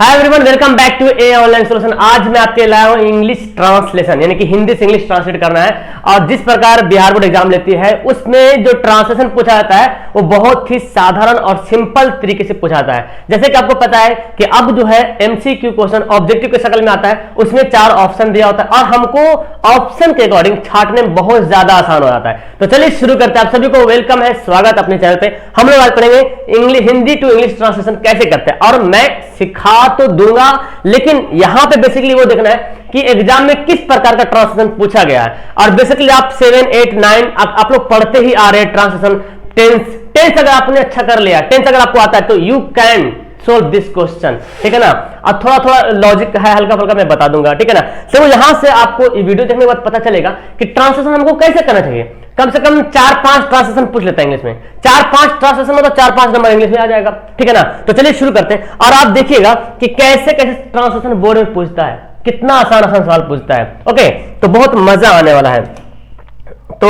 Hi everyone, welcome back to a online solution. आज मैं आपके लाया हूं इंग्लिश ट्रांसलेशन, यानी कि हिंदी से इंग्लिश ट्रांसलेट करना है। और जिस प्रकार बिहार बोर्ड एग्जाम लेती है उसमें जो ट्रांसलेशन पूछा जाता है वो बहुत ही साधारण और सिंपल तरीके से पूछा जाता है। जैसे कि आपको पता है कि अब जो है एमसीक्यू क्वेश्चन ऑब्जेक्टिव के शक्ल में आता है, उसमें 4 ऑप्शन दिया होता है और हमको ऑप्शन के अकॉर्डिंग छांटने में बहुत ज्यादा आसान हो जाता है। तो चलिए शुरू करते हैं। आप सभी को वेलकम है, स्वागत अपने चैनल पे। हम लोग आज पढ़ेंगे English Hindi to English translation कैसे करते हैं, और मैं सिखा तो दूंगा, लेकिन यहां पे बेसिकली वो देखना है कि एग्जाम में किस प्रकार का ट्रांसलेशन पूछा गया है। और बेसिकली आप 7, 8, 9 आप लोग पढ़ते ही आ रहे हैं ट्रांसलेशन। टेंस अगर आपने अच्छा कर लिया, टेंस अगर आपको आता है तो you can solve this question, ठीक है ना। और थोड़ा थोड़ा लॉजिक है, हल्का फुल्का मैं बता दूंगा, ठीक है ना। तो यहां से आपको वीडियो देखने के बाद पता चलेगा कि ट्रांसलेशन हमको कैसे करना चाहिए। कम से कम 4-5 ट्रांसलेशन पूछ लेते हैं इंग्लिश में। 4-5 ट्रांसलेशन में तो 4-5 नंबर इंग्लिश में आ जाएगा, ठीक है ना। तो चलिए शुरू करते हैं और आप देखिएगा कि कैसे कैसे ट्रांसलेशन बोर्ड में पूछता है, कितना आसान आसान सवाल पूछता है। ओके, तो बहुत मजा आने वाला है। तो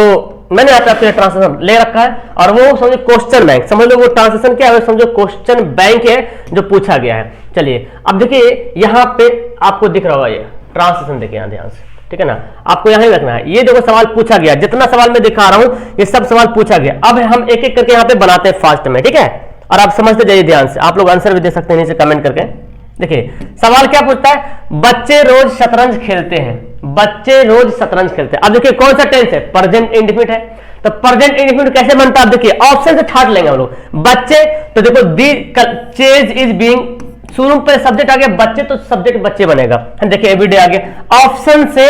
मैंने यहाँ पे आपके ट्रांसलेशन ले रखा है और वो समझो क्वेश्चन बैंक, समझ लो वो ट्रांसलेशन क्या है, समझो क्वेश्चन बैंक है जो पूछा गया है। चलिए अब देखिए यहाँ पे आपको दिख रहा होगा ये ट्रांसलेशन, देखिए यहाँ ध्यान से, ठीक है ना। आपको यहां रखना है। ये देखो सवाल पूछा गया, जितना सवाल मैं दिखा रहा हूं ये सब सवाल पूछा गया। अब हम एक एक करके यहाँ पे बनाते हैं फास्ट में, ठीक है। और आप समझते जाइए ध्यान से, आप लोग आंसर भी दे सकते हैं नीचे कमेंट करके। देखिए सवाल क्या पूछता है, बच्चे रोज शतरंज खेलते हैं। बच्चे रोज शतरंज खेलते हैं। अब देखिए कौन सा टेंस है, प्रेजेंट इंडेफिनिट है। तो प्रेजेंट इंडेफिनिट कैसे बनता है, आप देखिए ऑप्शन से छाट लेंगे हम लोग। बच्चे, तो देखो दी चेज इज बीइंग, शुरू पे सब्जेक्ट आ गया बच्चे, तो सब्जेक्ट बच्चे बनेगा। देखिए एवरीडे आ गया, ऑप्शन से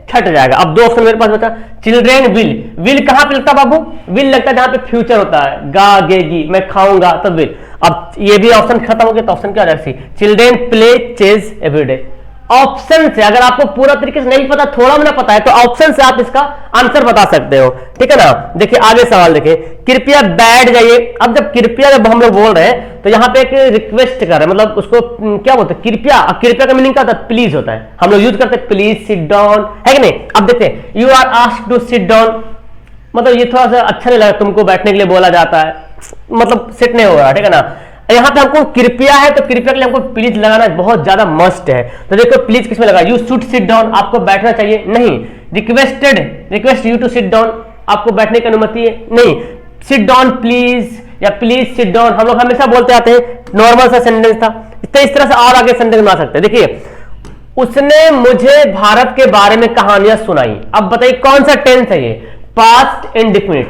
छट जाएगा। अब 2 ऑप्शन मेरे पास बचा, चिल्ड्रेन विल। विल कहां पे लगता है बाबू, विल लगता है जहां पे फ्यूचर होता है, गा गेगी, मैं खाऊंगा, तो विल। अब ये भी ऑप्शन खत्म हो गया तो ऑप्शन क्या आ जाएगा, C. Children play chase everyday. Option से अगर आपको पूरा तरीके से नहीं पता, थोड़ा ना पता है, तो ऑप्शन से आप इसका आंसर बता सकते हो, ठीक है ना। देखिए आगे सवाल देखिए, कृपया बैठ जाइए। अब जब कृपया जब हम लोग बोल रहे हैं तो यहाँ पे एक रिक्वेस्ट कर रहे हैं, मतलब उसको क्या बोलते हैं, कृपया। कृपया का मीनिंग क्या होता है, प्लीज होता है। हम लोग यूज करते हैं प्लीज सिट डाउन, है कि नहीं। अब देखते हैं, you are asked to sit down, मतलब ये थोड़ा सा अच्छा नहीं लगा, तुमको बैठने के लिए बोला जाता है, मतलब सिट नहीं हो रहा, ठीक है ना। यहां पे हमको कृपया है तो कृपया के लिए हमको प्लीज लगाना बहुत ज्यादा मस्ट है। तो देखो प्लीज किसमें लगा, यू शुड सिट डाउन, आपको बैठना चाहिए, नहीं। Requested, request you to sit down, आपको बैठने की अनुमति है, नहीं। सिट डाउन प्लीज या प्लीज सिट डाउन हम लोग हमेशा बोलते आते हैं, नॉर्मल सा सेंटेंस था। तो इस तरह से और आगे सेंटेंस बना सकते हैं। देखिए, उसने मुझे भारत के बारे में कहानियां सुनाई। अब बताइए कौन सा टेंस है ये, पास्ट इंडेफिनिट।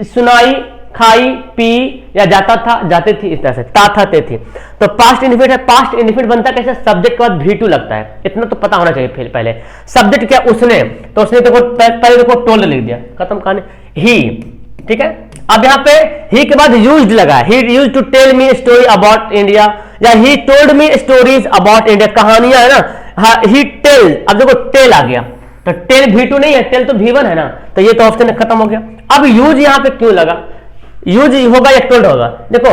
सुनाई, खाई, पी या जाता था, जाते थी, इस तरह से ता था, ते थी। तो पास्ट इंडेफिनिट है। पास्ट इंडेफिनिट बनता कैसे, सब्जेक्ट के बाद V2 लगता है, इतना तो पता होना चाहिए फिर पहले। सब्जेक्ट क्या, उसने, तो उसने देखो पहले देखो टोल्ड लिख दिया, खत्म कहानी। ही, ठीक है। अब यहाँ पे ही के बाद यूज्ड लगा, he used to tell me story about India, या he told me stories about India, कहानियां है ना। ही टेल, अब देखो टेल आ गया, तो टेल V2 नहीं है, टेल तो V1 है ना, तो ये तो ऑप्शन खत्म हो गया। अब यूज यहाँ पे क्यों लगा, यूज होगा या टोल्ड होगा। देखो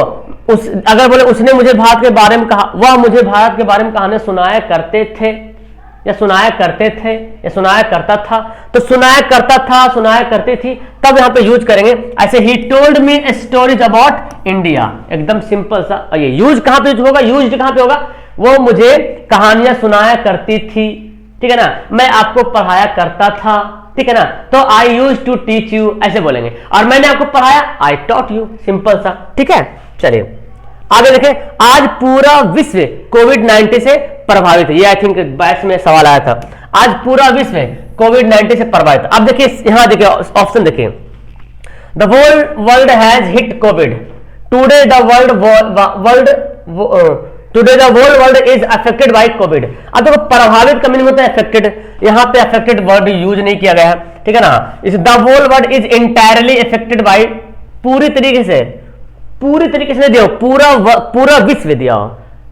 उस अगर बोले उसने मुझे भारत के बारे में कहा, वह मुझे भारत के बारे में कहानी सुनाया करते थे, या सुनाया करते थे, या सुनाया करता था। तो सुनाया करता था, सुनाया करती थी, तब यहां पे यूज करेंगे। ऐसे ही told me stories about India, एकदम सिंपल सा। ये यूज कहां पे यूज होगा, यूज कहां पे होगा, वो मुझे कहानियां सुनाया करती थी, ठीक है ना। मैं आपको पढ़ाया करता था, ठीक है ना। तो आई यूज टू टीच यू, ऐसे बोलेंगे। और मैंने आपको पढ़ाया, आई टॉट यू, सिंपल सा, ठीक है। चलिए आगे देखें, आज पूरा विश्व कोविड-19 से प्रभावित है। ये आई थिंक 22 में सवाल आया था, आज पूरा विश्व कोविड-19 से प्रभावित है। अब देखिए यहां देखिए ऑप्शन देखिए, the whole world has hit COVID, today the whole world is affected by COVID. अब देखो प्रभावित का मीनिंग होता है अफेक्टेड, यहां पे अफेक्टेड वर्ड यूज नहीं किया गया है, ठीक है ना। इस the whole world is entirely affected by, पूरी तरीके से नहीं दिया, पूरा विश्व दिया।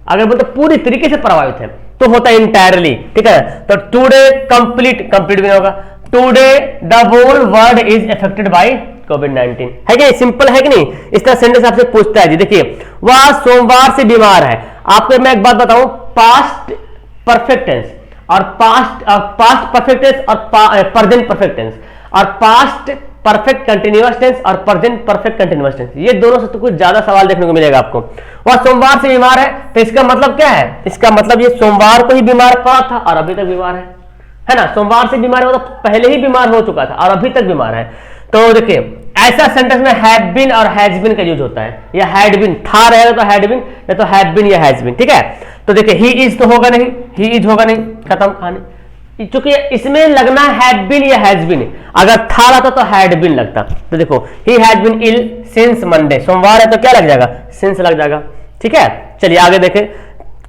अगर बोलते पूरी तरीके से प्रभावित है तो होता है इंटायरली, ठीक है। तो टुडे कंप्लीट भी नहीं होगा, today the whole world is affected by कोविड-19, है कि सिंपल है कि नहीं। इस तरह सेंटेंस आपसे पूछता है जी। देखिए वह सोमवार से बीमार है। आपको मैं एक बात बताऊं, पास्ट परफेक्ट टेंस और पास्ट परफेक्ट टेंस और प्रेजेंट परफेक्ट टेंस और पास्ट परफेक्ट कंटिन्यूअस टेंस और प्रेजेंट परफेक्ट कंटिन्यूअस टेंस, ये दोनों से तो कुछ ज्यादा सवाल देखने को मिलेगा आपको। वह सोमवार से बीमार है, तो इसका मतलब क्या है? इसका मतलब ये सोमवार को ही बीमार पड़ा था और अभी तक बीमार है ना। सोमवार से बीमार है मतलब पहले ही बीमार हो चुका था और अभी तक बीमार है। तो देखिए ऐसा सेंटेंस में हैव बीन और हैज बीन का यूज होता है, या हैड बीन था रहेगा तो हैड बीन, या तो हैव बीन या हैज बीन, ठीक है। तो देखिए ही इज तो होगा नहीं, ही इज होगा नहीं, खत्म कहानी। चूंकि इसमें लगना हैड बीन या हैज बीन, अगर था रहता तो हैड बीन लगता। तो देखो he has been ill since Monday, सोमवार है तो क्या लग जाएगा? सिंस लग जाएगा, ठीक है। चलिए आगे देखें,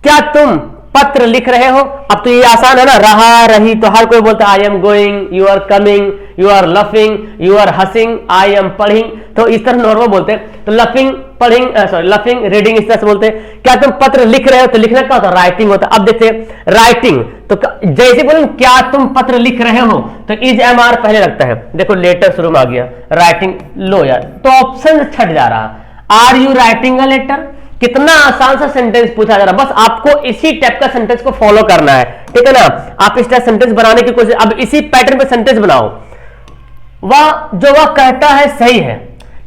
क्या तुम पत्र लिख रहे हो? अब तो ये आसान है ना, रहा रही तो हर कोई बोलता है I am going, you are coming, you are laughing, you are हसिंग, आई एम पढ़िंग, तो इस तरह नॉर्मल बोलते हैं। तो लफिंग, पढ़िंग, सॉरी लफिंग, रीडिंग इस तरह से बोलते हैं। क्या तुम पत्र लिख रहे हो? तो लिखना क्या होता है? राइटिंग होता है। अब देखते हैं राइटिंग, तो जैसे बोले क्या तुम पत्र लिख रहे हो तो इज एम आर पहले लगता है। देखो लेटर शुरू में आ गया, राइटिंग, लो यार तो ऑप्शन छट जा रहा। Are you writing a letter? कितना आसान सा सेंटेंस पूछा जा रहा है, बस आपको इसी टाइप का सेंटेंस को फॉलो करना है, ठीक है ना। आप इस टाइप सेंटेंस बनाने की कोशिश, अब इसी पैटर्न पे सेंटेंस बनाओ। वह कहता है सही है,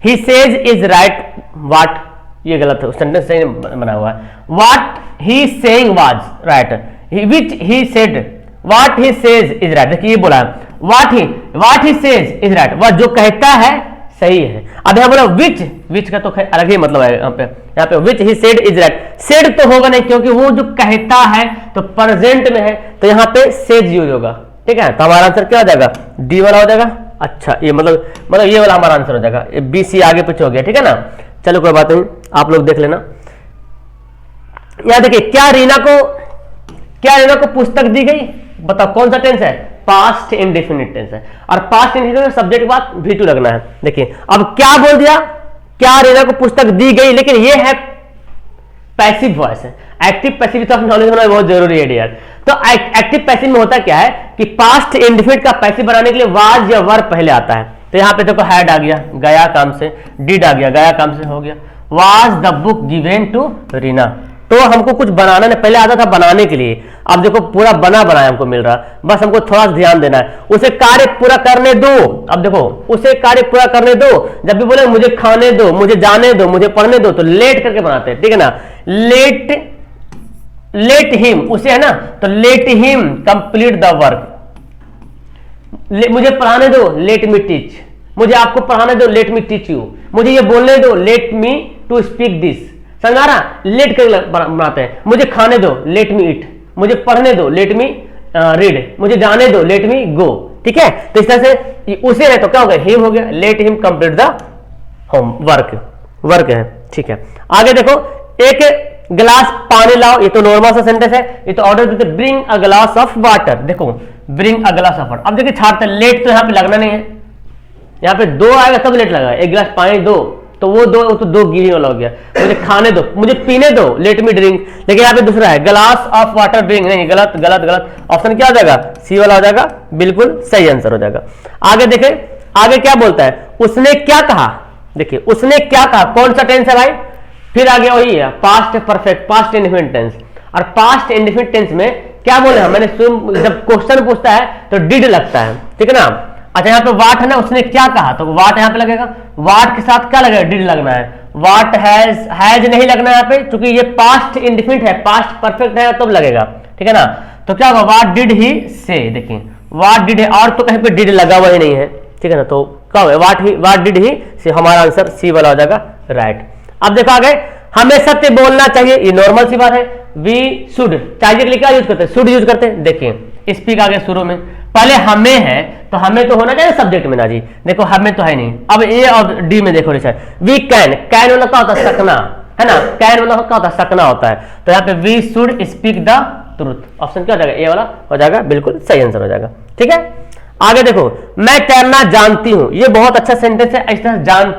he says is right what, ये गलत है, सेंटेंस सही बना हुआ है। What he saying was right, which he said, what he says is right, देखिए ये बोला है what he says is right, वह जो कहता है सही है। अब यहां बोला विच का तो अलग ही मतलब है यहाँ पे which he said is right, said तो होगा नहीं क्योंकि वो जो कहता है तो प्रेजेंट में है, तो यहाँ पे सेज यूज होगा, ठीक है। तो हमारा आंसर क्या हो जाएगा? डी वाला हो जाएगा। अच्छा ये मतलब ये वाला हमारा आंसर हो जाएगा, बी सी आगे पीछे हो गया, ठीक है ना। चलो कोई बात नहीं, आप लोग देख लेना। यहां देखिए, क्या रीना को पुस्तक दी गई? बताओ कौन सा टेंस है? पास्ट इंडेफिनिट टेंस है, और पास्ट इंडेफिनिट सब्जेक्ट के बाद V2 लगना है। देखिए अब क्या बोल दिया, क्या रीना को पुस्तक दी गई, लेकिन ये है पैसिव वॉइस है। एक्टिव पैसिव तो नॉलेज होना बहुत जरूरी है यार। तो एक्टिव पैसिव में होता क्या है कि पास्ट इंडेफिनिट का पैसिव बनाने के लिए वाज या वर्ब पहले आता है। तो यहाँ पे देखो हैड आ गया, गया काम से, डिड आ गया, गया काम से हो गया। Was the book given to Reena, तो हमको कुछ बनाना नहीं, पहले आता था बनाने के लिए, अब देखो पूरा बना बनाया हमको मिल रहा, बस हमको थोड़ा सा ध्यान देना है। उसे कार्य पूरा करने दो, अब देखो उसे कार्य पूरा करने दो, जब भी बोले मुझे खाने दो, मुझे जाने दो, मुझे पढ़ने दो, तो लेट करके बनाते हैं, ठीक है ना। लेट हिम, उसे है ना, तो let him complete the work. मुझे पढ़ाने दो, लेट मी टीच, मुझे आपको पढ़ाने दो, लेट मी टीच यू, मुझे ये बोलने दो, let me to speak this. संगारा लेट कर बनाते हैं, मुझे खाने दो, लेट मी ईट, मुझे पढ़ने दो, लेट मी रीड, मुझे जाने दो, लेट मी गो, ठीक है। तो इस तरह से उसे है तो क्या हो गया? हिम हो गया, let him complete the home work है, ठीक है। आगे देखो, एक गिलास पानी लाओ, ये तो नॉर्मल सा सेंटेंस है, ये तो ऑर्डर देते bring a glass of water, देखो bring a glass of water. अब देखिए छाड़ते, लेट तो यहाँ पे लगना नहीं है, यहाँ पे दो आएगा तब लेट लगेगा। एक गिलास पानी दो, तो वो तो दो गिरी वाला हो गया। मुझे खाने दो, मुझे पीने दो, लेट मी ड्रिंक, लेकिन यहाँ पे दूसरा है ग्लास ऑफ वाटर ड्रिंक, नहीं गलत गलत गलत। ऑप्शन क्या हो जाएगा? सी वाला हो जाएगा, बिल्कुल सही आंसर हो जाएगा। आगे देखें, आगे क्या बोलता है? उसने क्या कहा, देखिए उसने क्या कहा, कौन सा टेंस है भाई? फिर आगे वही है past perfect, past indefinite tense. और पास्ट इंडेफिनिट टेंस में क्या बोले, मैंने जब क्वेश्चन पूछता है तो डिड लगता है, ठीक है ना। अच्छा यहाँ पे वाट है ना, उसने क्या कहा, तो वाट यहाँ पे लगेगा, वाट के साथ क्या लगेगा? डिड लगना है। वाट हैज नहीं लगना है यहाँ पे, क्योंकि ये पास्ट इंडेफिनिट है, पास्ट परफेक्ट है तब लगेगा, ठीक है ना। तो क्या होगा? वाट डिड ही से, देखिए वाट डिड है, और तो कहीं पे डिड लगा हुआ ही नहीं है, ठीक है ना। तो क्या होगा? वाट डिड ही से, हमारा आंसर सी वाला हो जाएगा, राइट। अब देखो आगे, हमें सत्य बोलना चाहिए, ये नॉर्मल सी बात है। वी शुड, चाहिए के लिए क्या यूज करते हैं? शुड यूज करते हैं। देखिए स्पीक आ गया शुरू में, पहले हमें है तो हमें तो होना चाहिए सब्जेक्ट में ना जी, देखो हमें तो है नहीं। अब ए और डी में देखो रिसर्च, वी कैन वाला क्या होता है? सकना, है ना, कैन वाला क्या होता है? सकना होता है। तो यहाँ पे we should speak the truth, option क्या हो जाएगा? ए वाला हो जाएगा, बिल्कुल सही आंसर हो जाएगा, ठीक है। आगे देखो, मैं तैरना जानती हूं, ये बहुत अच्छा सेंटेंस है, इस तरह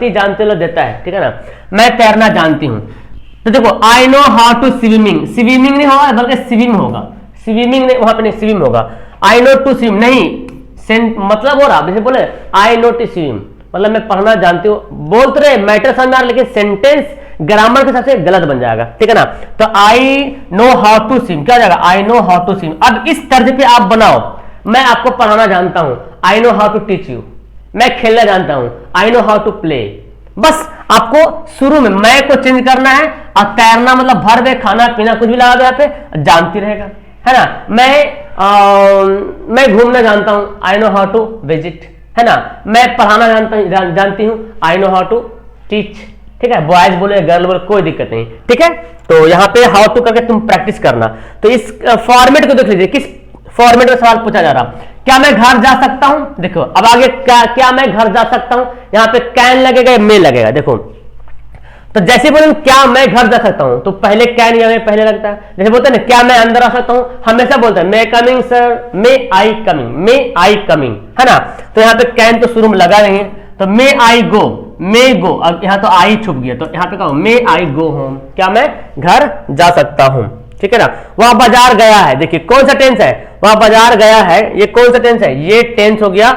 जानती लोग देता है, ठीक है ना। मैं तैरना जानती हूं, तो देखो I know how to swimming, swimming नहीं होगा बल्कि स्विम होगा, स्विमिंग नहीं, वहां पे नहीं स्विम होगा। आई नो टू स्विम नहीं, मतलब हो रहा, जैसे बोले आई नो टू स्विम, मतलब मैं पढ़ना जानती हूँ, बोलते रहे मैटर समझ में आ रहा, लेकिन सेंटेंस ग्रामर के हिसाब से गलत बन जाएगा, ठीक है ना। तो I know how to swim क्या हो जाएगा? I know how to swim. अब इस तर्ज पे आप बनाओ, मैं आपको पढ़ाना जानता हूं, I know how to teach you, मैं खेलना जानता हूं, I know how to play. बस आपको शुरू में मैं को चेंज करना है, और तैरना मतलब भर दे, खाना पीना कुछ भी लगा दो यहाँ पे, जानती रहेगा, है ना। मैं घूमना जानता हूं, I know how to visit, है ना। मैं पढ़ाना जानती हूं, I know how to teach, ठीक है। बॉयज बोले गर्ल बोले कोई दिक्कत नहीं, ठीक है। तो यहाँ पे हाउ टू करके तुम प्रैक्टिस करना। तो इस फॉर्मेट को देख लीजिए, किस फॉर्मेट में सवाल पूछा जा रहा। क्या मैं घर जा सकता हूं, देखो अब आगे क्या मैं घर जा सकता हूं, यहां पे कैन लगेगा, मे लगेगा, देखो। तो जैसे बोले क्या मैं घर जा सकता हूं, तो पहले कैन या मे पहले लगता है। जैसे बोलते हैं ना क्या मैं अंदर आ सकता हूं, हमेशा बोलते हैं may coming sir, may I coming, है ना। तो यहाँ पे कैन तो शुरू में लगा नहीं है, तो मे आई गो, मे गो, अब यहाँ तो आई छुप गया, तो यहाँ पे कहो मे आई गो होम, क्या मैं घर जा सकता हूं, ठीक है ना। वहां बाजार गया है, देखिए कौन सा टेंस है, वहां बाजार गया है, ये कौन सा टेंस है, ये टेंस हो गया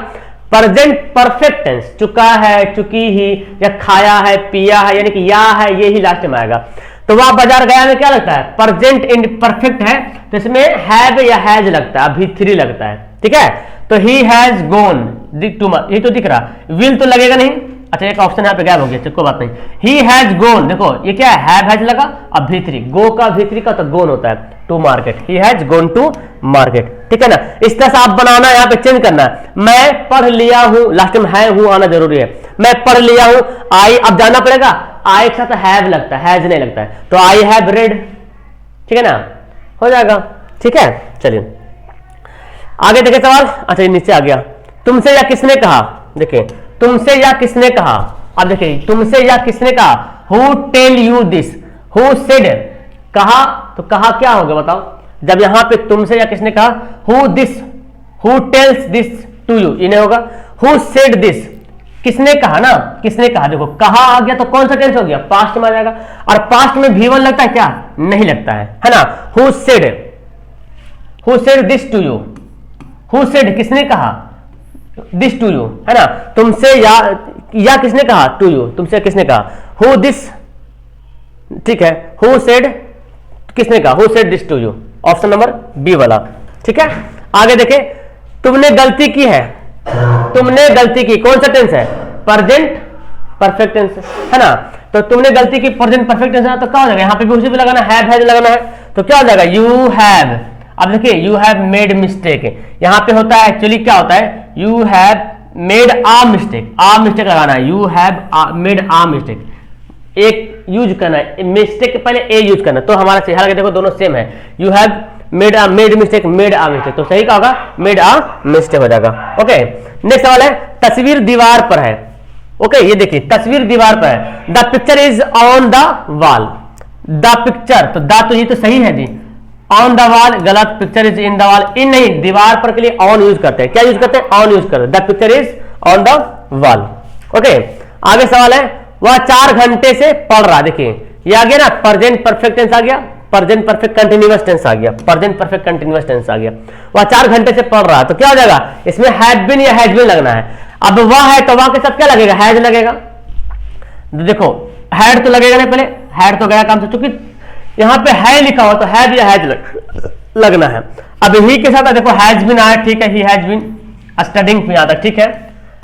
प्रेजेंट परफेक्ट टेंस, चुका है, चुकी ही, या खाया है, पिया है, यानी कि या है, ये ही लास्ट में आएगा। तो वहां बाजार गया में क्या लगता है, प्रेजेंट इंड परफेक्ट है, तो इसमें हैव या हैज लगता है, अभी थ्री लगता है, ठीक है। तो ही हैज गोन, ये तो दिख रहा, विल तो लगेगा नहीं, अच्छा एक ऑप्शन यहाँ पे गायब हो गया, कोई बात नहीं। ही हैज गोन, देखो ये क्या है, हैव हैज लगा, अब भीतरी, गो का भीतरी का तो गोन होता है, to market, he has gone to market, ठीक है ना। इस तरह से आप बनाना, यहाँ पे चेंज करना है। मैं पढ़ लिया हूं, लास्ट में है हूं आना जरूरी है। मैं पढ़ लिया हूं, आई अब जानना पड़ेगा, आई के साथ हैव लगता है, हैज नहीं लगता है, तो आई हैव रेड, ठीक है ना, हो जाएगा, ठीक है। चलिए आगे देखे सवाल, अच्छा ये नीचे आ गया, तुमसे या किसने कहा, देखिए तुमसे या किसने कहा, अब देखिए तुमसे या किसने कहा, who tell you this, who said, कहा, तो कहा क्या होगा बताओ, जब यहां पे तुमसे या किसने कहा, who this, who tells this to you, इन्हें होगा हु सेड दिस, किसने कहा ना, किसने कहा, देखो कहा आ गया तो कौन सा टेंस हो गया, पास्ट में आ जाएगा, और पास्ट में V1 लगता है क्या, नहीं लगता है ना। Who said this to you, who said किसने कहा, दिस टू यू, है ना। तुमसे या किसने कहा, टू यू, तुमसे किसने कहा, हु दिस, ठीक है, हु सेड किसने कहा, who said this to you, option number B वाला, ठीक है। आगे देखे, तुमने गलती की है, तुमने गलती की, कौन सा टेंस है, प्रेजेंट परफेक्ट टेंस, है ना। तो तुमने गलती की, प्रेजेंट परफेक्ट टेंस है, तो क्या हो जाएगा, यहाँ पे भी उसी पे लगाना है, हैव लगाना है, तो क्या हो जाएगा, यू हैव। अब देखिए यू हैव मेड मिस्टेक, यहां पे होता है एक्चुअली क्या होता है, you have made a mistake लगाना है, you have made a mistake, एक यूज करना है, मिस्टेक के पहले ए यूज करना, तो हमारा सही, हालांकि देखो दोनों सेम है, यू हैव मेड मिस्टेक, तो सही क्या होगा, मेड आ मिस्टेक हो जाएगा। ओके नेक्स्ट सवाल है, तस्वीर दीवार पर है, ओके ये देखिए तस्वीर दीवार पर है, the picture is on the wall, the picture, तो द तो ये तो सही है जी, ऑन द वॉल गलत, picture is in the wall, in नहीं, दीवार पर के लिए ऑन यूज करते हैं, क्या यूज करते हैं, ऑन यूज करते हैं, the picture is on the wall. Okay आगे सवाल है, वह 4 घंटे से पढ़ रहा, देखिए ये आ गया ना, प्रेजेंट परफेक्ट टेंस आ गया, प्रेजेंट परफेक्ट कंटीन्यूअस टेंस आ गया, प्रेजेंट परफेक्ट कंटीन्यूअस टेंस आ गया, वह 4 घंटे से पढ़ रहा, तो क्या हो जाएगा, इसमें हैड बीन या हैज बीन लगना है। अब वह है तो वह के साथ क्या लगेगा, हैज लगेगा, देखो हैड तो लगेगा नहीं, पहले हैड तो गया काम से, चूंकि यहां पे है लिखा हुआ तो हैज या हैज लगना है। अब ही के साथ देखो हैज बीन आया, ठीक है, ही हैज बीन स्टडिंग में आता, ठीक है।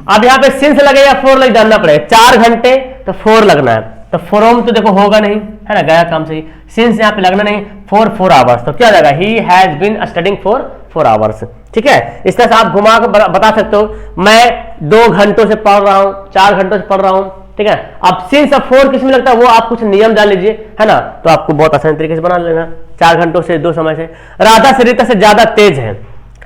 अब यहाँ पे सिंस लगेगा, 4 लग जानना पड़ेगा, 4 घंटे तो 4 लगना है, तो फ्रॉम तो देखो होगा नहीं, है ना, गया काम से, सिंस यहाँ पे लगना नहीं, 4 आवर्स, तो क्या हो जाएगा, he has been studying 4 hours, ठीक है। इस तरह से आप घुमा कर बता सकते हो, मैं 2 घंटों से पढ़ रहा हूं, 4 घंटों से पढ़ रहा हूं, ठीक है। अब सिंस अब 4 किस में लगता है, वो आप कुछ नियम डाल लीजिए, है ना, तो आपको बहुत आसान तरीके से बना लेना, 4 घंटों से 2 समय से। राधा सरिता से ज्यादा तेज है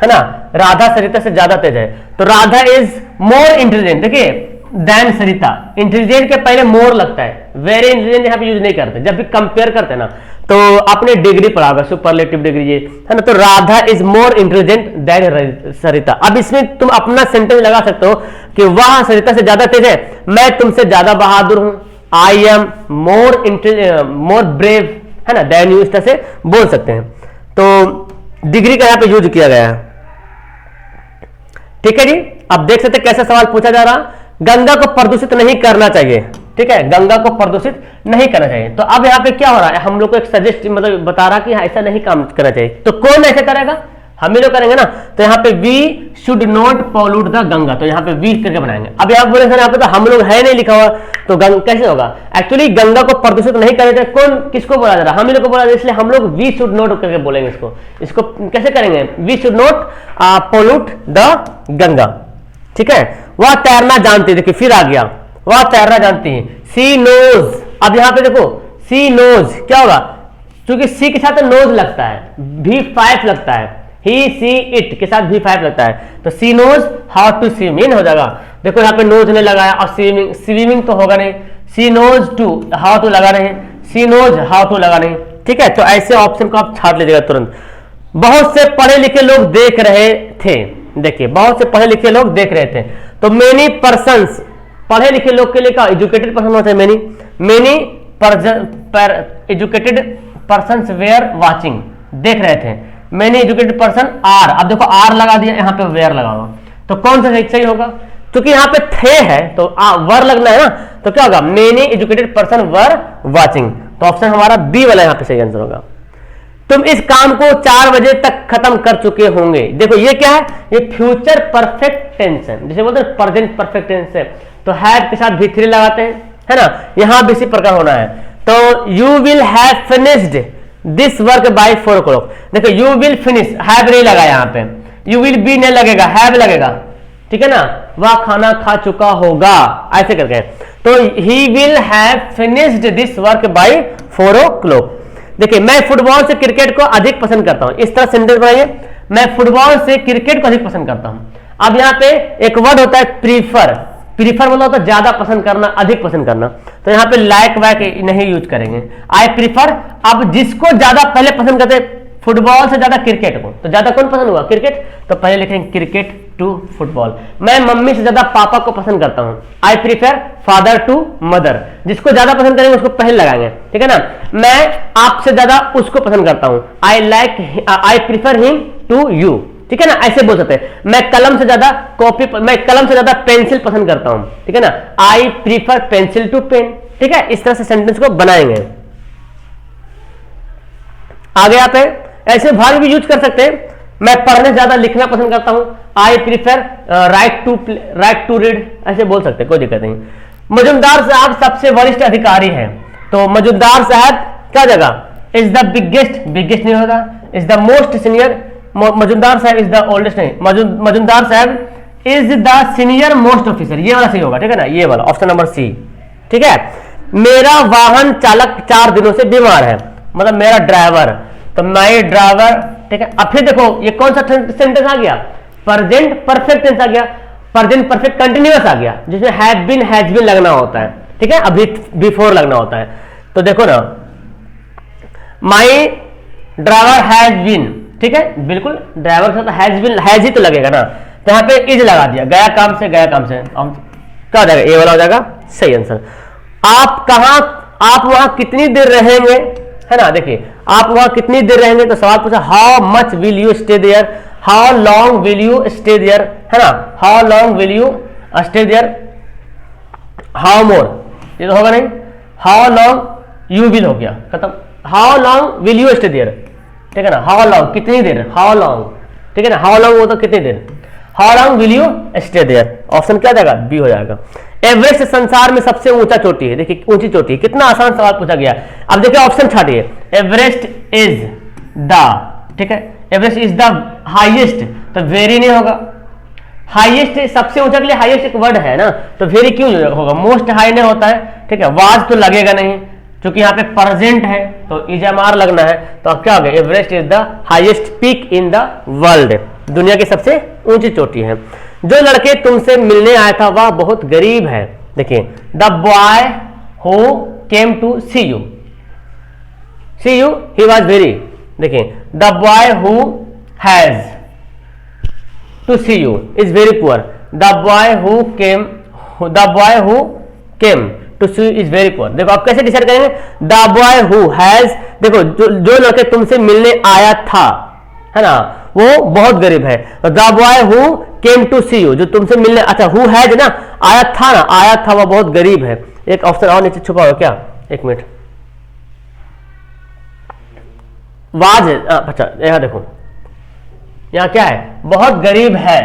ना, राधा सरिता से ज्यादा तेज है, तो राधा इज मोर इंटेलिजेंट, देखिए देन सरिता, इंटेलिजेंट के पहले मोर लगता है, वेरी इंटेलिजेंट यहाँ पे यूज नहीं करते, जब भी कंपेयर करते हैं ना, तो आपने डिग्री पढ़ा होगा, सुपरलेटिव डिग्री ये, है ना, तो Radha is more intelligent than Sarita. अब इसमें तुम अपना सेंटेंस लगा सकते हो कि वह सरिता से ज्यादा तेज है, मैं तुमसे ज्यादा बहादुर हूं, आई एम मोर ब्रेव, है ना, देन यू, इस तरह से बोल सकते हैं। तो डिग्री का यहाँ पे यूज किया गया है, ठीक है जी। अब देख सकते कैसा सवाल पूछा जा रहा, गंगा को प्रदूषित नहीं करना चाहिए, ठीक है, गंगा को प्रदूषित नहीं करना चाहिए। तो अब यहाँ पे क्या हो रहा है, हम लोग को एक सजेस्ट मतलब बता रहा कि ऐसा नहीं काम करना चाहिए, तो कौन ऐसे करेगा, हम ही लोग करेंगे ना, तो यहाँ पे we should not pollute the Ganga, तो यहाँ पे वी करके बनाएंगे। अब यहाँ बोले सर यहाँ पे तो हम लोग है नहीं लिखा हुआ, तो कैसे होगा? एक्चुअली गंगा को प्रदूषित नहीं करे थे, कौन किसको बोला जा रहा है? हम ही लोग को बोला जा रहा है, इसलिए हम लोग वी शुड नॉट करके बोलेंगे इसको कैसे करेंगे? We should not pollute the Ganga, ठीक है। वह तैरना जानती है, देखिए फिर आ गया, वह तैरना जानती है। सी नोज, अब यहाँ पे देखो सी नोज क्या होगा? क्योंकि सी के साथ नोज लगता है, V5 लगता है, ही सी इट के साथ V5 लगता है, तो सी नोज हाउ टू स्विम, इन हो जाएगा। देखो यहाँ पे नोज ने लगाया और स्विमिंग तो होगा नहीं, सी नोज टू हाउ टू लगा नहीं, सी नोज हाउ टू लगा नहीं, ठीक है। तो ऐसे ऑप्शन को आप छाट लीजिएगा तुरंत। बहुत से पढ़े लिखे लोग देख रहे थे, देखिए बहुत से पढ़े लिखे लोग देख रहे थे, तो मेनी पर्सन्स, पढ़े लिखे लोग के लिए क्या? एजुकेटेड पर्सन होते हैं many educated persons were watching, देख रहे थे। मेनी एजुकेटेड पर्सन आर, अब देखो आर लगा दिया, यहाँ पे वेयर लगा हुआ, तो कौन सा सही होगा? क्योंकि यहाँ पे थे है तो वर लगना है ना, तो क्या होगा? Many educated person were watching, तो ऑप्शन हमारा बी वाला यहाँ पे सही आंसर होगा। तुम इस काम को 4 बजे तक खत्म कर चुके होंगे। देखो ये क्या है? ये फ्यूचर परफेक्ट टेंस है, जैसे बोलते हैं प्रेजेंट परफेक्ट टेंस है, तो हैव के साथ V3 लगाते हैं, है ना। यहां भी इसी प्रकार होना है, तो you will have finished this work by 4 o'clock। देखो यू विल फिनिश, हैव नहीं लगा यहाँ पे, यू विल बी नहीं लगेगा, हैव लगेगा, ठीक है ना। वह खाना खा चुका होगा, ऐसे करके, तो he will have finished this work by 4 o'clock। देखिए मैं फुटबॉल से क्रिकेट को अधिक पसंद करता हूं, इस तरह सेंटेंस बनाइए, मैं फुटबॉल से क्रिकेट को अधिक पसंद करता हूं। अब यहाँ पे एक वर्ड होता है प्रीफर, प्रीफर मतलब होता है ज्यादा पसंद करना, अधिक पसंद करना, तो यहाँ पे लाइक वैक नहीं यूज करेंगे, आई प्रीफर। अब जिसको ज्यादा पहले पसंद करते फुटबॉल से ज्यादा क्रिकेट को, तो ज्यादा कौन पसंद हुआ? क्रिकेट, तो पहले लिखेंगे क्रिकेट टू फुटबॉल। मैं मम्मी से ज्यादा पापा को पसंद करता हूं, I prefer father to mother, जिसको ज्यादा पसंद करेंगे उसको पहले लगाएंगे, ठीक है ना। मैं आपसे ज्यादा उसको पसंद करता हूं, I prefer him to you, ठीक है ना, ऐसे बोल सकते हैं। मैं कलम से ज्यादा मैं कलम से ज्यादा पेंसिल पसंद करता हूं, ठीक है ना, I prefer pencil to pen, ठीक है। इस तरह से सेंटेंस को बनाएंगे। आगे आप ऐसे भाग भी यूज कर सकते हैं, मैं पढ़ने से ज्यादा लिखना पसंद करता हूं, I prefer write to read, ऐसे बोल सकते हैं, कोई दिक्कत नहीं। मजुमदार साहब सबसे वरिष्ठ अधिकारी हैं, तो मजुमदार साहब क्या जगह? इज द बिगेस्ट नहीं होगा, is the most senior, Majumdar साहब इज द ओल्डेस्ट नहीं, मजुमदार साहब is the senior most officer, ये वाला सही होगा, ठीक है ना, ये वाला ऑप्शन नंबर सी, ठीक है। मेरा वाहन चालक 4 दिनों से बीमार है, मतलब मेरा ड्राइवर, तो माई ड्राइवर, ठीक है। अब फिर देखो ये कौन सा सेंटेंस आ गया? प्रेजेंट परफेक्ट टेंस आ गया, प्रेजेंट परफेक्ट कंटिन्यूअस आ गया, जिसमें हैव बीन हैज बीन लगना होता है, ठीक है, अभी बिफोर लगना होता है। तो देखो ना, माई ड्राइवर हैज बीन, ठीक है, बिल्कुल ड्राइवर के साथ हैज बीन, हैज ही तो लगेगा ना, तो यहाँ पे इज लगा दिया, गया काम से क्या हो जाएगा? ये वाला हो जाएगा सही आंसर। आप वहां कितनी देर रहेंगे, है ना। देखिए आप वहां कितनी देर रहेंगे, तो सवाल पूछा how much will you stay there, how long will you stay there, है ना, how long will you stay there, how more, ये तो होगा नहीं, हाउ लॉन्ग यू विल हो गया, खत्म, how long will you stay there, ठीक है ना, हाउ लॉन्ग कितनी देर, हाउ लॉन्ग, ठीक है ना, हाउ लॉन्ग वो तो कितनी देर, how long will you stay there, option क्या जाएगा? बी हो जाएगा। एवरेस्ट संसार में सबसे ऊंचा चोटी है, देखिए ऊंची चोटी, कितना आसान सवाल पूछा गया। अब देखिए ऑप्शन छाटिए, एवरेस्ट इज द, ठीक है, एवरेस्ट इज द हाईएस्ट, तो वेरी नहीं होगा, हाईएस्ट सबसे ऊंचा के लिए हाईएस्ट एक वर्ड है ना, तो वेरी क्यों होगा? मोस्ट हाई नहीं होता है, ठीक है, वाज तो लगेगा नहीं, क्योंकि यहाँ पे प्रेजेंट है, तो इजमार लगना है, तो अब क्या हो गया? Everest is the highest peak in the world, दुनिया की सबसे ऊंची चोटी है। जो लड़के तुमसे मिलने आया था वह बहुत गरीब है, देखिए the boy who came to see you he was very, देखिए the boy who has to see you is very poor, the boy who came to see is very poor. देखो आप कैसे डिसाइड करेंगे? द बॉय हु हैज, देखो जो लड़के तुमसे मिलने आया था, है ना, वो बहुत गरीब है, तो the boy who came to see you, जो तुमसे मिलने, अच्छा हु हैज ना, आया था ना, आया था, वो बहुत गरीब है। एक ऑप्शन और नीचे छुपा हुआ क्या? एक मिनट, वाज है, अच्छा यहाँ देखो, यहाँ क्या है, बहुत गरीब है,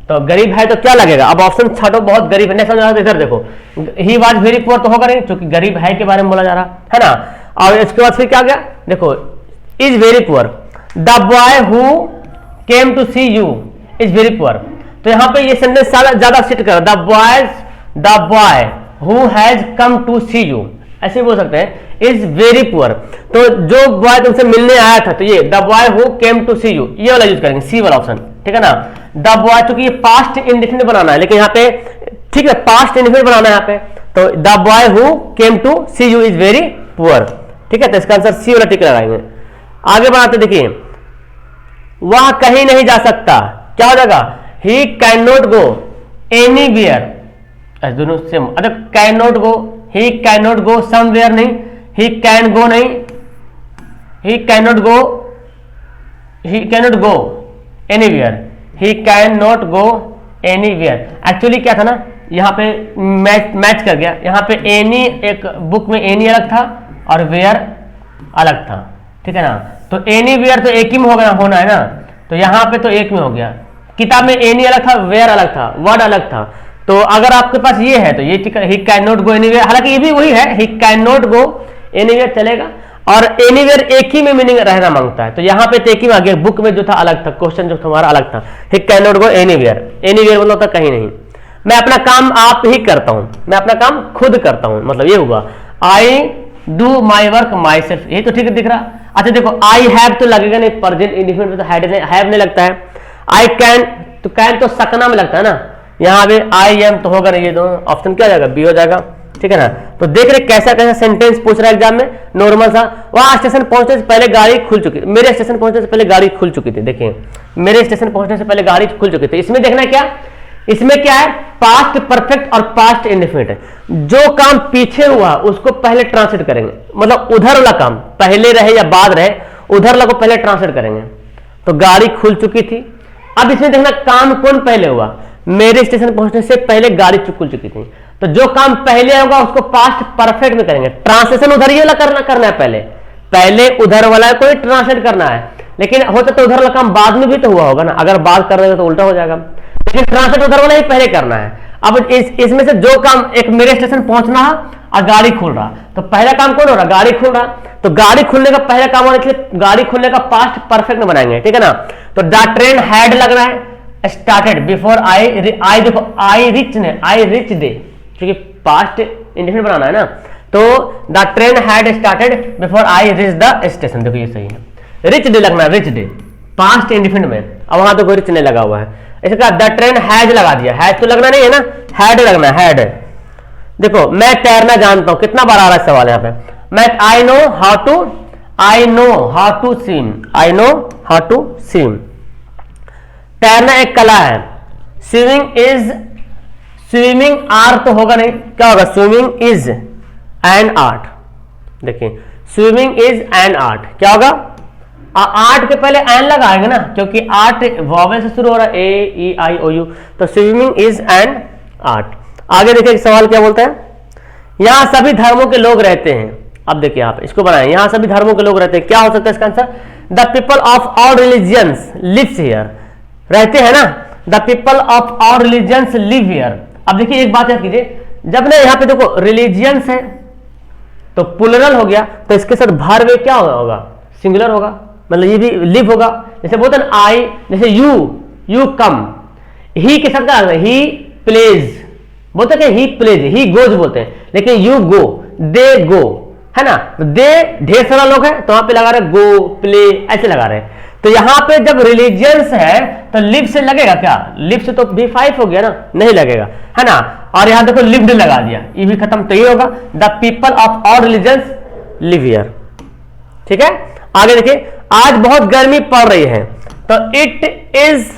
तो गरीब है तो क्या लगेगा, अब ऑप्शन छाटो, बहुत गरीब है, नहीं समझ आ रहा, इधर देखो, ही वाज वेरी पुअर तो होगा नहीं, क्योंकि गरीब है के बारे में बोला जा रहा है ना। और इसके बाद फिर क्या गया, देखो is very poor, the boy who came to see you is very poor, तो यहाँ पे ये सेंटेंस ज्यादा फिट कर, the boy who has come to see you, ऐसे बोल सकते हैं, इज वेरी पुअर, तो जो बॉय तुमसे मिलने आया था, तो ये the boy who came to see you, ये वाला यूज करेंगे, सी वाला ऑप्शन, ठीक है ना। द बॉय, क्योंकि ये पास्ट इंडेफिनिट बनाना है, लेकिन यहाँ पे ठीक है पास्ट इंडेफिनिट बनाना है यहाँ पे, तो the boy who came to see you is very poor, ठीक है, तो इसका आंसर सी वाला टिक लगाएंगे। आगे बढ़ाते देखिए, वह कहीं नहीं जा सकता, क्या हो जाएगा, he can not go anywhere, दोनों सेम, अच्छा can not go, he can not go somewhere नहीं, ही कैन गो नहीं, he can not go anywhere, he can not go anywhere, actually क्या था ना, यहाँ पे मैच कर गया, यहाँ पे एनी, एक बुक में एनी अलग था और वेयर अलग था, ठीक है ना, तो एनीवेयर तो एक ही में होना है ना, तो यहाँ पे तो एक में हो गया, किताब में एनी अलग था, वेयर अलग था, वर्ड अलग था, तो अगर आपके पास ये है तो ये he can not go anywhere, हालांकि ये भी वही है, he can not go anywhere चलेगा, और एनीवेयर एक ही में मीनिंग रहना मांगता है, तो यहाँ पे तो एक ही में आ गया, बुक में जो था अलग था, क्वेश्चन जो हमारा अलग था, he can not go anywhere, anywhere मतलब था कहीं नहीं, मैं अपना काम आप ही करता हूं, मैं अपना काम खुद करता हूं, मतलब ये हुआ, I do my work my self, ये तो ठीक है दिख रहा। अच्छा देखो आई हैव तो लगेगा नहीं, प्रेजेंट इंडेफिनिट में तो हैव नहीं लगता है, आई कैन तो सकना में लगता है ना, यहाँ पे आई एम तो होगा नहीं, ये दोनों ऑप्शन क्या हो जाएगा, बी हो जाएगा, ठीक है ना। तो देख रहे कैसा कैसा सेंटेंस पूछ रहा है एग्जाम में, नॉर्मल सा, वहां स्टेशन पहुंचने से पहले गाड़ी खुल चुकी, मेरे स्टेशन पहुंचने से पहले गाड़ी खुल चुकी थी, देखिए मेरे स्टेशन पहुंचने से पहले गाड़ी खुल चुकी थी, इसमें देखना क्या, इसमें क्या है, पास्ट परफेक्ट और पास्ट इंडेफिनिट है, जो काम पीछे हुआ उसको पहले ट्रांसलेट करेंगे, मतलब उधर वाला काम पहले रहे या बाद रहे, उधर वाला को पहले ट्रांसलेट करेंगे, तो गाड़ी खुल चुकी थी। अब इसमें देखना काम कौन पहले हुआ, मेरे स्टेशन पहुंचने से पहले गाड़ी खुल चुकी थी, तो जो काम पहले होगा उसको पास्ट परफेक्ट में करेंगे, ट्रांसलेशन उधर ही वाला करना है, पहले उधर वाला को ही ट्रांसलेट करना है, लेकिन होता तो उधर वाला काम बाद में भी तो हुआ होगा ना, अगर बात कर रहे हो तो उल्टा हो जाएगा, लेकिन ट्रांसलेट उधर वाला ही पहले करना है। अब इसमें से जो काम, एक मेरे स्टेशन पहुंचना है और गाड़ी खुल रहा, तो पहला काम कौन हो रहा, गाड़ी खुल रहा, तो गाड़ी खुलने का पहला काम होने के लिए गाड़ी खुलने का पास्ट परफेक्ट में बनाएंगे, ठीक है ना। तो द ट्रेन हैड लगना है, स्टार्टेड बिफोर आई देखो आई रिच डे, क्योंकि पास्ट इंडेफिनिट बनाना है ना, तो the train had started before I reach the station, देखो ये सही है, रिच डे लगना है, रिच डे पास्ट इंडेफिनिट में, अब वहां तो कोई रिच नहीं लगा हुआ है, इसका द ट्रेन हैज लगा दिया, हैज तो लगना नहीं है ना, हैड लगना है, हैड। देखो मैं तैरना जानता हूं, कितना बार आ रहा है सवाल यहाँ पे, मैं I know how to swim, तैरना एक कला है, स्विमिंग आर्ट तो होगा नहीं, क्या होगा, स्विमिंग इज एन आर्ट, देखिए स्विमिंग इज एन आर्ट, क्या होगा, आर्ट के पहले एन लगाएंगे ना, क्योंकि आर्ट वॉवेल से शुरू हो रहा है, AEIOU, तो स्विमिंग इज एन आर्ट। आगे देखिए सवाल क्या बोलता है, यहां सभी धर्मों के लोग रहते हैं, अब देखिए आप इसको बनाएं, यहां सभी धर्मों के लोग रहते हैं, क्या हो सकता है इसका answer, the people of all religions lives here, रहते हैं ना, the people of all religions live here. अब देखिए एक बात याद कीजिए, जब ना यहाँ पे देखो रिलीजियंस है तो प्लुरल हो गया, तो इसके साथ भार्व क्या होगा, सिंगुलर होगा, मतलब ये भी लिव होगा, जैसे बोलते हैं आई, जैसे यू कम, ही के साथ क्या, ही प्लेज, बोलते हैं ही प्लेज, ही गोज बोलते हैं, लेकिन यू गो, दे गो, है ना, दे ढेर सारा लोग है तो वहां पे लगा रहे गो प्ले, ऐसे लगा रहे, तो यहां पे जब रिलीजियंस है तो लिव से लगेगा क्या, लिव से तो B5 हो गया ना, नहीं लगेगा, है ना, और यहां देखो लिव्ड लगा दिया, ये भी खत्म, तो ये होगा the people of all religions live here, ठीक है। आगे देखिए, आज बहुत गर्मी पड़ रही है, तो इट इज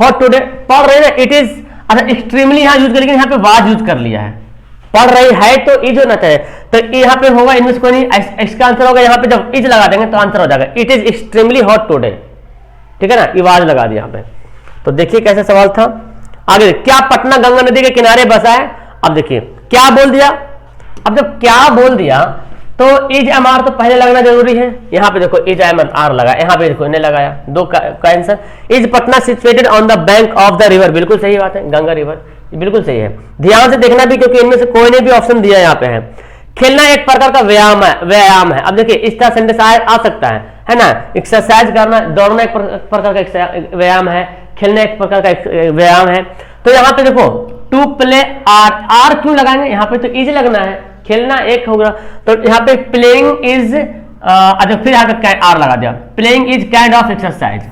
हॉट टुडे, पढ़ रहे ना, इट इज, अच्छा एक्सट्रीमली यहां यूज कर, लेकिन यहां पे वाज यूज कर लिया है, पढ़ रही है तो इज होना चाहिए, तो यहाँ पे होगा इनमें कोई नहीं, इसका आंसर होगा, यहाँ पे जब इज लगा देंगे तो आंसर हो जाएगा, it is extremely hot today, ठीक है ना, ये वाज लगा दिया यहाँ पे। तो देखिए कैसा सवाल था। आगे क्या पटना गंगा नदी के किनारे बसा है, अब देखिए क्या बोल दिया, अब जब क्या बोल दिया तो इज एम आर तो पहले लगना जरूरी है। यहाँ पे देखो इज एम आर लगा, यहाँ पे देखो इन्हें लगाया, दो का answer. Is Patna situated on the bank of the river, बिल्कुल सही बात है, गंगा रिवर, बिल्कुल सही है। ध्यान से देखना भी, क्योंकि इनमें से कोई ने भी ऑप्शन दिया यहाँ पे है। खेलना एक प्रकार का व्यायाम है। अब देखिए इस तरह सेंटेंस आ सकता है ना। एक्सरसाइज करना, दौड़ना एक प्रकार का व्यायाम है, खेलना एक प्रकार का व्यायाम है। तो यहाँ पे देखो टू प्ले आर क्यों लगाएंगे, यहाँ पे तो इज लगना है, खेलना एक होगा, तो यहाँ पे प्लेइंग इज, अच्छा फिर यहाँ पे आर लगा दिया, playing is kind of exercise.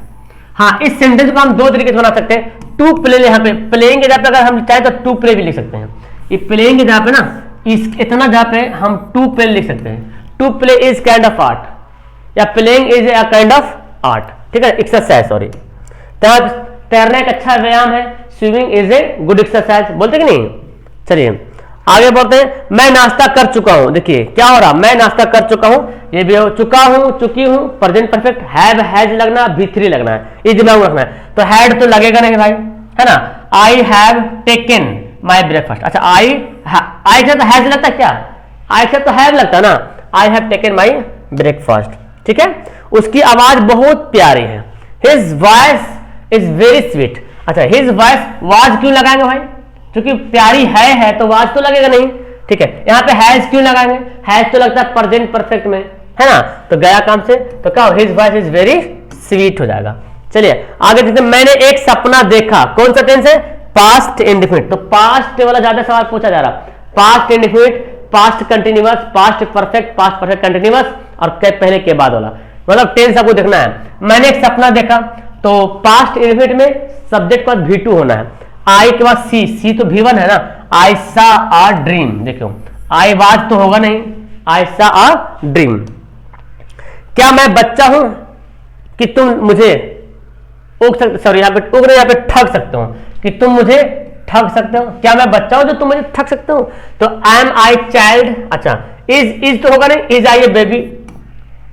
हाँ, इस सेंटेंस को हम दो तरीके से बना सकते हैं। टू प्ले, यहाँ पे प्लेइंग के जगह पे अगर हम चाहे तो टू प्ले भी लिख सकते हैं। ये प्लेइंग के जगह पे ना, इस इतना जगह पे हम टू प्ले लिख सकते हैं। To play is kind of art, या playing is a kind of art, ठीक है, एक्सरसाइज, सॉरी। तैरना एक अच्छा व्यायाम है, swimming is a good exercise, बोलते कि नहीं। चलिए आगे बढ़ते हैं। मैं नाश्ता कर चुका हूं, देखिए क्या हो रहा, मैं नाश्ता कर चुका हूं, ये भी हो चुका हूं, चुकी हूं, प्रेजेंट परफेक्ट, हैव हैज लगना, V3 लगना है, इज नाउन रखना है। तो हैड तो लगेगा नहीं भाई, है ना। I have taken my breakfast, अच्छा आई से तो हैज लगता है क्या, आई से तो हैव लगता है ना, I have taken my breakfast, ठीक है। उसकी आवाज बहुत प्यारी है, his voice is very sweet. अच्छा हिज वॉइस, वाज क्यों लगाएंगे भाई, क्योंकि प्यारी है तो वाज तो लगेगा नहीं, ठीक है। यहाँ पे हैज क्यों लगाएंगे, हैज तो लगता है प्रेजेंट परफेक्ट में, है ना, तो गया काम से, तो क्या his voice is very sweet हो जाएगा। चलिए आगे देखते हैं। मैंने एक सपना देखा, कौन सा टेंस है, पास्ट इंडेफिनिट, तो पास्ट वाला ज्यादा सवाल पूछा जा रहा। Past indefinite, past continuous, past perfect, past perfect continuous, और पहले के बाद वाला, मतलब टेंस आपको देखना है। मैंने एक सपना देखा, तो पास्ट इंडेफिनिट में सब्जेक्ट के बाद V2 होना है, आई के बाद सी तो V1 है ना, आई सा आ ड्रीम, देखो आई वाज तो होगा नहीं, आई सा आ ड्रीम। क्या मैं बच्चा हूं कि तुम मुझे उग सकते, सॉरी यहाँ पे उग नहीं, यहाँ पे ठग सकते हो, कि तुम मुझे ठग सकते हो। क्या मैं बच्चा हूं जो तुम मुझे ठग सकते हो, तो एम आई चाइल्ड, अच्छा इज तो होगा नहीं, is I a baby,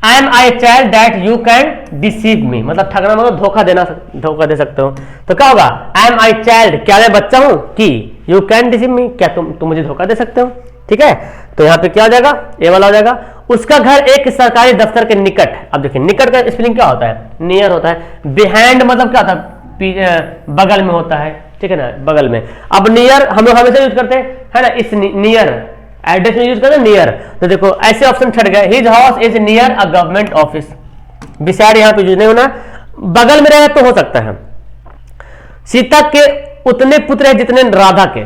am I a child that you can deceive me, मतलब ठगना मतलब धोखा दे सकते हो। तो क्या होगा, एम आई चाइल्ड, क्या मैं बच्चा हूं कि यू कैन डिसीव मी, क्या तुम मुझे धोखा दे सकते हो, ठीक है। तो यहाँ पे क्या हो जाएगा, ए वाला हो जाएगा। उसका घर एक सरकारी दफ्तर के निकट है। अब देखिए निकट का स्पेलिंग क्या होता है, नियर होता है। बिहाइंड मतलब क्या होता है, बगल में होता है, ठीक है ना, बगल में। अब नियर हम लोग हमेशा यूज करते हैं, है ना, इस नियर एड्रेस में यूज करते हैं नियर, तो देखो ऐसे ऑप्शन छट गए। His house is near a government office, beside यहाँ पे यूज नहीं होना, बगल में रहे तो हो सकता है। सीता के उतने पुत्र है जितने राधा के,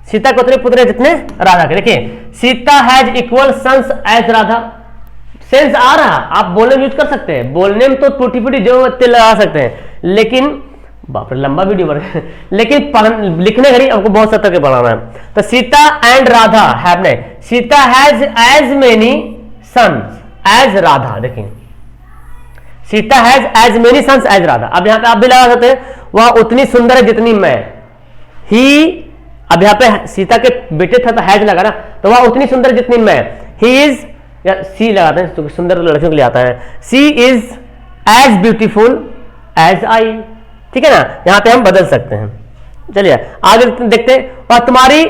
सीता के उतने पुत्र है जितने राधा के। देखिए Sita has equal sons as Radha, sense आ रहा, आप बोलने में यूज कर सकते हैं, बोलने में तो टूटी फूटी जो लगा सकते हैं, लेकिन बाप रे लंबा वीडियो बन गया, लेकिन लिखने घड़ी आपको बहुत सतर्क के बढ़ाना है। तो सीता एंड राधा हैव नहीं, Sita has as many sons as Radha, देखिए Sita has as many sons as Radha. अब यहाँ पे आप भी लगा सकते हैं, वह उतनी सुंदर है जितनी मैं, ही, अब यहाँ पे सीता के बेटे था तो हैज लगा ना, तो वह उतनी सुंदर जितनी मैं, ही इज, या सी लगाते हैं तो सुंदर लड़कियों के लिए आता है, she is as beautiful as I, ठीक है ना, यहां पे हम बदल सकते हैं। चलिए आगे देखते हैं। और तुम्हारी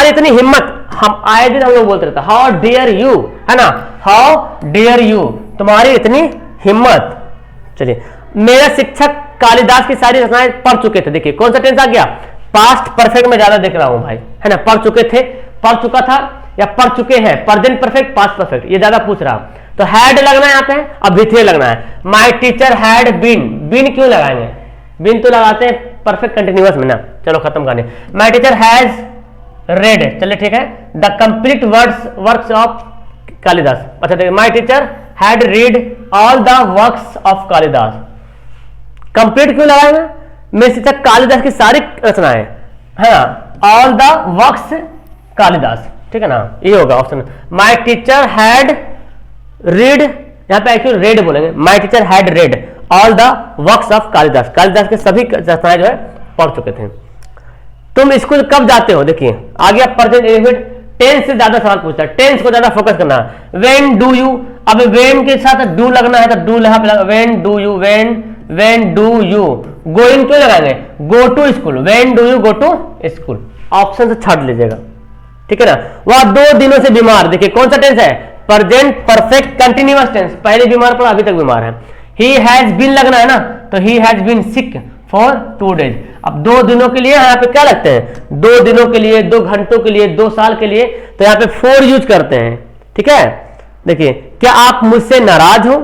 इतनी हिम्मत, हम आए दिन हम लोग बोलते रहते हाउ डेयर यू, है ना, हाउ डेयर यू, तुम्हारी इतनी हिम्मत। चलिए मेरा शिक्षक कालिदास की सारी रचनाएं पढ़ चुके थे, देखिए कौन सा टेंस आ गया, पास्ट परफेक्ट में ज्यादा देख रहा हूं भाई, है ना, पढ़ चुके थे, पढ़ चुका था, या पढ़ चुके हैं, प्रेजेंट परफेक्ट, पास्ट परफेक्ट, ये ज्यादा पूछ रहा। तो हैड लगना है यहाँ पे, अब V3 लगना है। My teacher had been, been क्यों लगाएंगे, बीन तो लगाते हैं परफेक्ट कंटिन्यूअस में ना। चलो खत्म करने, माई टीचर हैज रेड, चलिए ठीक है, the complete works of Kalidas. अच्छा देखिए माई teacher had read all the works of Kalidas, complete क्यों लगाएंगे, मेरे शिक्षक कालिदास की सारी रचनाएं, है ना, ऑल द वर्क्स कालिदास, ठीक है ना, ये होगा option. My teacher had read, यहां पे एक्चुअली रेड बोलेंगे, माई teacher had read all the works of Kalidas, Kalidas के सभी रचनाएं जो है पढ़ चुके थे। तुम स्कूल कब जाते हो, देखिए आ गया प्रेजेंट इंडेफिनिट, टेंस से ज्यादा सवाल पूछता है, टेंस को ज्यादा फोकस करना है। व्हेन डू यू, अब व्हेन के साथ डू लगना है तो डू लगा, when do you, when do you, going क्यों लगाएंगे, go to school, when do you go to school, option से छाट लीजिएगा, ठीक है ना। वह 2 दिनों से बीमार, देखिए कौन सा टेंस है, प्रेजेंट परफेक्ट कंटिन्यूअस टेंस, पहले बीमार पड़ा अभी तक बीमार है। ही हैज बीन लगना है ना, तो he has been sick for 2 days। अब 2 दिनों के लिए यहाँ पे क्या लगते हैं, 2 दिनों के लिए, 2 घंटों के लिए, 2 साल के लिए, तो यहाँ पे 4 यूज करते हैं। ठीक है, देखिए, क्या आप मुझसे नाराज हो,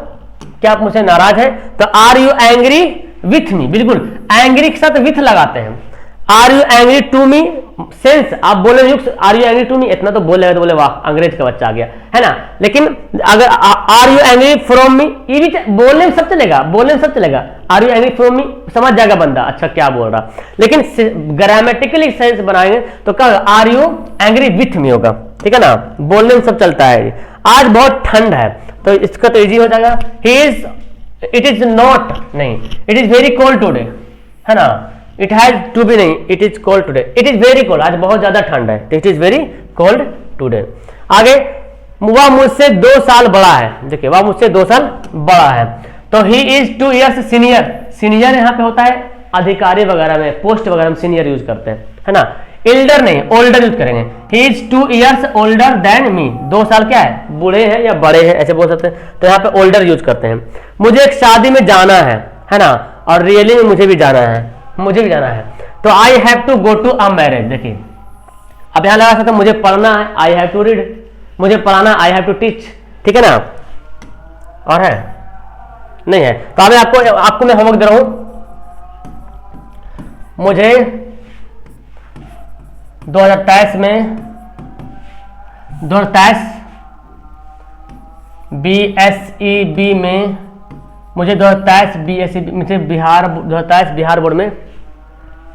क्या आप मुझसे नाराज हैं, तो are you angry with me, बिल्कुल एंग्री के साथ विथ लगाते हैं। Are you angry to me, sense आप बोले are you angry to me, इतना तो बोलेगा तो बोले वाह अंग्रेज का बच्चा आ गया, है ना। लेकिन अगर are you angry from me, ये भी बोलने में सब चलेगा, बोलने में सब चलेगा। Are you angry from me समझ जाएगा बंदा अच्छा क्या बोल रहा, लेकिन ग्रामेटिकली सेंस बनाएंगे तो क्या are you angry with me होगा। ठीक है ना, बोलने में सब चलता है। आज बहुत ठंड है तो इसका तो इजी हो जाएगा, he is, it is not, नहीं, it is very cold today, है ना। इट हैज टू बी नहीं, it is cold today, it is very cold, आज बहुत ज्यादा ठंड है, it is very cold today. आगे, वह मुझसे 2 साल बड़ा है, देखिए वह मुझसे 2 साल बड़ा है, तो he is 2 years senior. Senior यहाँ पे होता है अधिकारी वगैरह में, पोस्ट वगैरह में सीनियर यूज करते हैं, है ना। एल्डर नहीं, ओल्डर यूज करेंगे। He is 2 years older than me, 2 साल क्या है, बूढ़े हैं या बड़े हैं ऐसे बोल सकते हैं, तो यहाँ पे ओल्डर यूज करते हैं। मुझे एक शादी में जाना है ना, और रियली में मुझे भी जाना है, मुझे भी जाना है, तो I have to go to a marriage. देखिए अब यहां लगा सकते मुझे पढ़ना है, आई हैव टू रीड, मुझे पढ़ाना, आई हैव टू टीच। ठीक है ना, और है नहीं है, तो अभी आपको मैं होमवर्क दे रहा हूं। मुझे 2023 में 2023 BSEB में मुझे 2023 BSEB मुझे बिहार 2023 बिहार बोर्ड में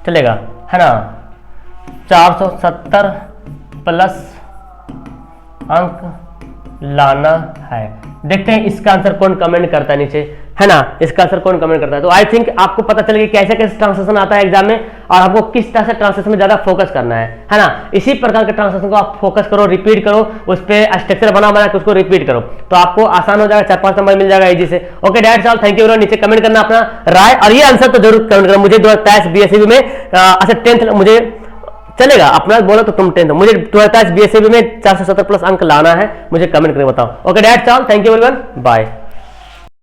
चलेगा, है ना। 470 प्लस अंक लाना है। देखते हैं इसका आंसर कौन कमेंट करता है नीचे, है ना, इसका आंसर कौन कमेंट करता है। तो आई थिंक आपको पता चल गया कैसे कैसे ट्रांसलेशन आता है एग्जाम में, और आपको किस तरह से ट्रांसलेशन में ज्यादा फोकस करना है ना। इसी प्रकार के ट्रांसलेशन को आप फोकस करो, रिपीट करो, उस पर स्ट्रक्चर बना के उसको रिपीट करो, तो आपको आसान हो जाएगा, 4-5 नंबर मिल जाएगा इजी से। Okay that's all, thank you. नीचे कमेंट करना अपना राय, और ये आंसर तो जरूर कमेंट करना। मुझे 2023 BSEB में अच्छा 10th मुझे चलेगा, अपना बोलो तो तुम 10th, मुझे 2023 BSEB में 470 प्लस अंक लाना है, मुझे कमेंट करके बताओ। Okay that's all, thank you everyone, bye.